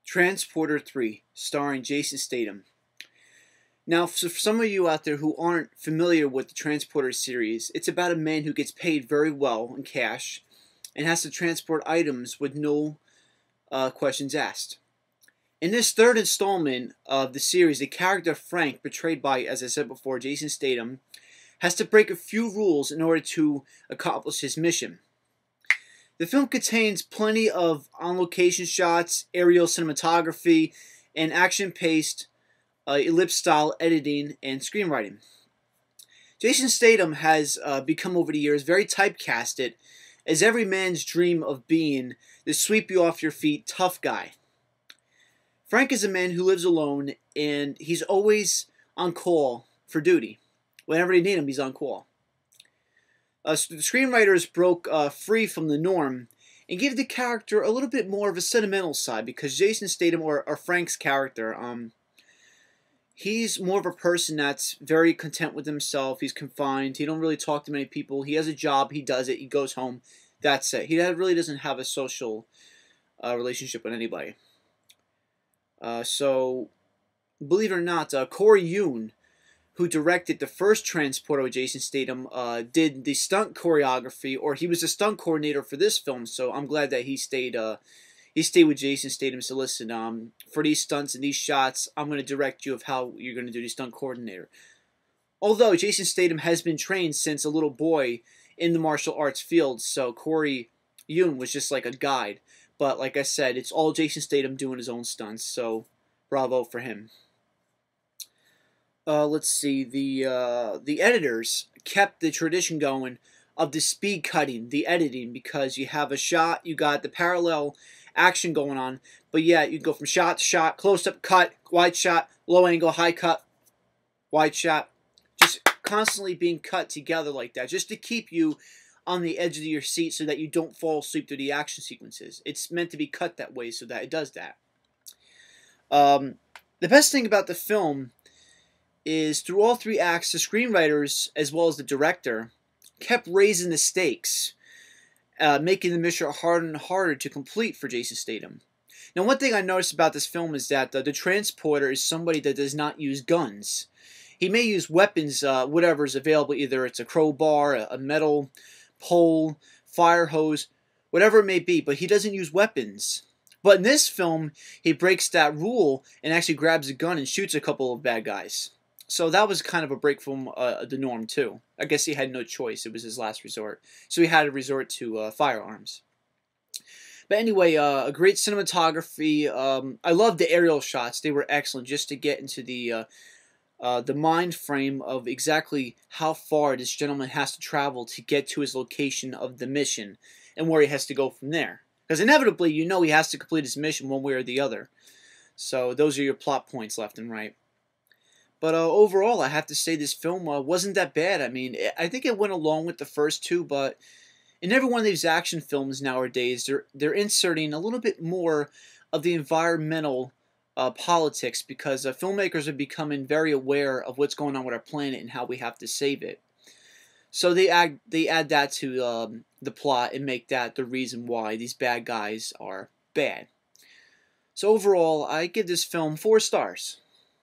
Transporter 3, starring Jason Statham. Now, for some of you out there who aren't familiar with the Transporter series, it's about a man who gets paid very well in cash and has to transport items with no questions asked. In this third installment of the series, the character Frank, portrayed by, as I said before, Jason Statham, has to break a few rules in order to accomplish his mission. The film contains plenty of on-location shots, aerial cinematography, and action-paced ellipse-style editing and screenwriting. Jason Statham has become over the years very typecasted as every man's dream of being the sweep-you-off-your-feet tough guy. Frank is a man who lives alone, and he's always on call for duty. Whenever they need him, he's on call. So the screenwriters broke free from the norm and gave the character a little bit more of a sentimental side, because Jason Statham, or Frank's character, he's more of a person that's very content with himself. He's confined. He don't really talk to many people. He has a job. He does it. He goes home. That's it. He really doesn't have a social relationship with anybody. So, believe it or not, Corey Yuen, who directed the first Transporter with Jason Statham, did the stunt choreography, or he was the stunt coordinator for this film. So I'm glad that he stayed with Jason Statham. So listen, for these stunts and these shots, I'm going to direct you of how you're going to do the stunt coordinator. Although Jason Statham has been trained since a little boy in the martial arts field, so Corey Yuen was just like a guide. But like I said, it's all Jason Statham doing his own stunts. So bravo for him. Let's see, the editors kept the tradition going of the speed cutting, the editing, because you have a shot, you got the parallel action going on, but yeah, you go from shot to shot, close-up, cut, wide shot, low angle, high cut, wide shot, just constantly being cut together like that, just to keep you on the edge of your seat so that you don't fall asleep through the action sequences. It's meant to be cut that way so that it does that. The best thing about the film is through all three acts, the screenwriters, as well as the director, kept raising the stakes, making the mission harder and harder to complete for Jason Statham. Now, one thing I noticed about this film is that the Transporter is somebody that does not use guns. He may use weapons, whatever is available, either it's a crowbar, a metal pole, fire hose, whatever it may be, but he doesn't use weapons. But in this film, he breaks that rule and actually grabs a gun and shoots a couple of bad guys. So that was kind of a break from the norm, too. I guess he had no choice. It was his last resort. So he had to resort to firearms. But anyway, a great cinematography. I love the aerial shots. They were excellent, just to get into the mind frame of exactly how far this gentleman has to travel to get to his location of the mission and where he has to go from there. Because inevitably, you know he has to complete his mission one way or the other. So those are your plot points left and right. But overall, I have to say this film wasn't that bad. I mean, I think it went along with the first two, but in every one of these action films nowadays, they're inserting a little bit more of the environmental politics, because filmmakers are becoming very aware of what's going on with our planet and how we have to save it. So they add that to the plot and make that the reason why these bad guys are bad. So overall, I give this film 4 stars.